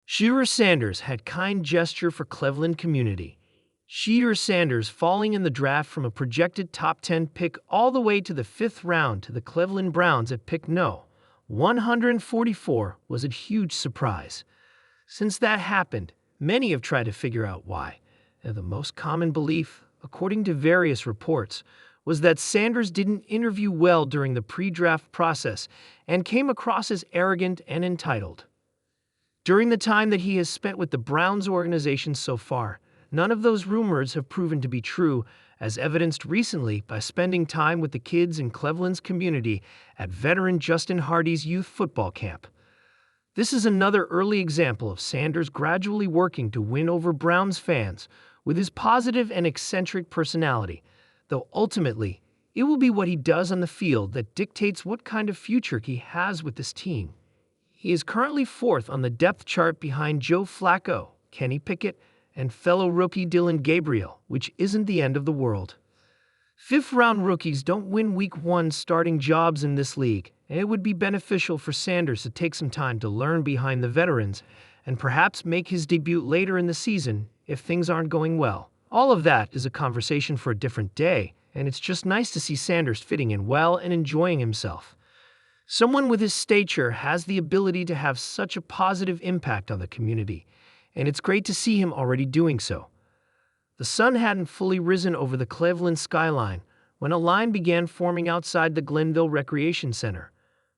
Shedeur Sanders had kind gesture for Cleveland community. Shedeur Sanders falling in the draft from a projected top 10 pick all the way to the 5th round to the Cleveland Browns at pick no. 144 was a huge surprise. Since that happened, many have tried to figure out why. And the most common belief, according to various reports, was that Sanders didn't interview well during the pre-draft process and came across as arrogant and entitled. During the time that he has spent with the Browns organization so far, none of those rumors have proven to be true, as evidenced recently by spending time with the kids in Cleveland's community at veteran Justin Hardy's youth football camp. This is another early example of Sanders gradually working to win over Browns fans with his positive and eccentric personality, though ultimately, it will be what he does on the field that dictates what kind of future he has with this team. He is currently 4th on the depth chart behind Joe Flacco, Kenny Pickett, and fellow rookie Dillon Gabriel, which isn't the end of the world. 5th-round rookies don't win Week 1 starting jobs in this league, and it would be beneficial for Sanders to take some time to learn behind the veterans and perhaps make his debut later in the season if things aren't going well. All of that is a conversation for a different day, and it's just nice to see Sanders fitting in well and enjoying himself. Someone with his stature has the ability to have such a positive impact on the community, and it's great to see him already doing so. The sun hadn't fully risen over the Cleveland skyline when a line began forming outside the Glenville Recreation Center.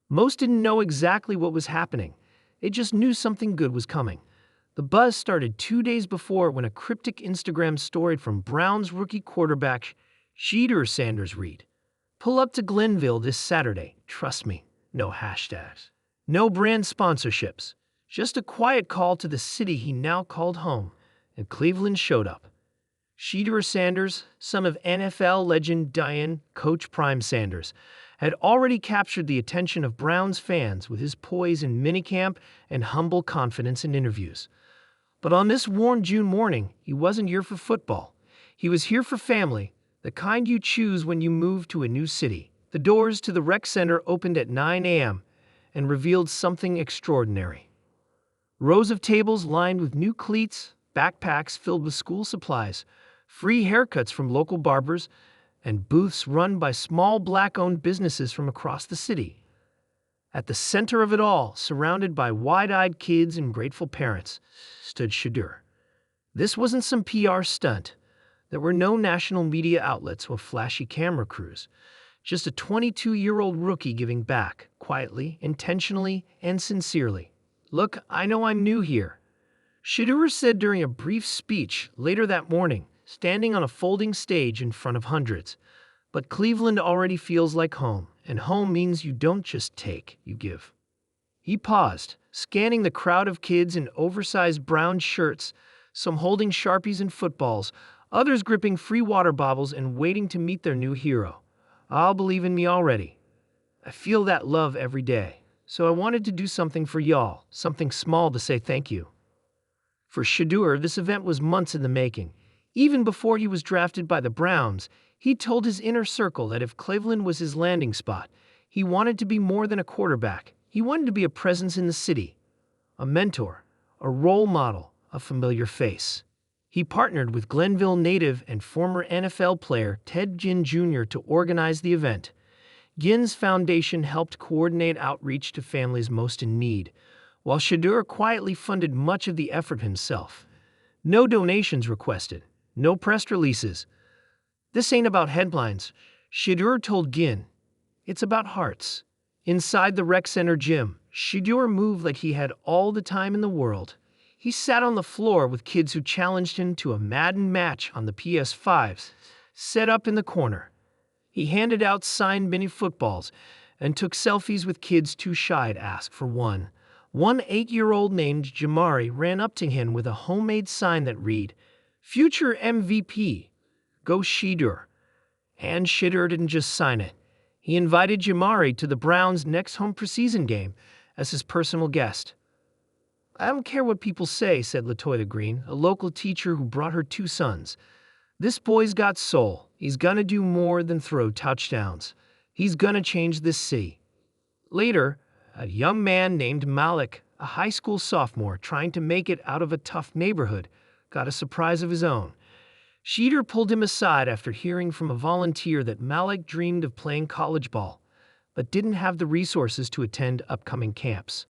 Most didn't know exactly what was happening. They just knew something good was coming. The buzz started 2 days before when a cryptic Instagram story from Browns rookie quarterback Shedeur Sanders read, "Pull up to Glenville this Saturday, trust me. No hashtags. No brand sponsorships. Just a quiet call to the city he now called home." And Cleveland showed up. Shedeur Sanders, son of NFL legend Coach Prime Sanders, had already captured the attention of Browns fans with his poise in minicamp and humble confidence in interviews. But on this warm June morning, he wasn't here for football. He was here for family, the kind you choose when you move to a new city. The doors to the rec center opened at 9 a.m. and revealed something extraordinary. Rows of tables lined with new cleats, backpacks filled with school supplies, free haircuts from local barbers, and booths run by small Black-owned businesses from across the city. At the center of it all, surrounded by wide-eyed kids and grateful parents, stood Shedeur. This wasn't some PR stunt. There were no national media outlets or flashy camera crews. Just a 22-year-old rookie giving back, quietly, intentionally, and sincerely. "Look, I know I'm new here," Shedeur said during a brief speech later that morning, standing on a folding stage in front of hundreds. "But Cleveland already feels like home, and home means you don't just take, you give." He paused, scanning the crowd of kids in oversized brown shirts, some holding Sharpies and footballs, others gripping free water bottles and waiting to meet their new hero. "I'll believe in me already. I feel that love every day. So I wanted to do something for y'all, something small to say thank you." For Shedeur, this event was months in the making. Even before he was drafted by the Browns, he told his inner circle that if Cleveland was his landing spot, he wanted to be more than a quarterback. He wanted to be a presence in the city, a mentor, a role model, a familiar face. He partnered with Glenville native and former NFL player Ted Ginn Jr. to organize the event. Ginn's foundation helped coordinate outreach to families most in need, while Shedeur quietly funded much of the effort himself. No donations requested, no press releases. "This ain't about headlines," Shedeur told Ginn. "It's about hearts." Inside the rec center gym, Shedeur moved like he had all the time in the world. He sat on the floor with kids who challenged him to a Madden match on the PS5s, set up in the corner. He handed out signed mini footballs and took selfies with kids too shy to ask for one. One 8-year-old named Jamari ran up to him with a homemade sign that read, "Future MVP, go Shedeur." And Shedeur didn't just sign it. He invited Jamari to the Browns' next home preseason game as his personal guest. "I don't care what people say," said LaToya Green, a local teacher who brought her 2 sons. "This boy's got soul. He's gonna do more than throw touchdowns. He's gonna change this city." Later, a young man named Malik, a high school sophomore trying to make it out of a tough neighborhood, got a surprise of his own. Shedeur pulled him aside after hearing from a volunteer that Malik dreamed of playing college ball, but didn't have the resources to attend upcoming camps.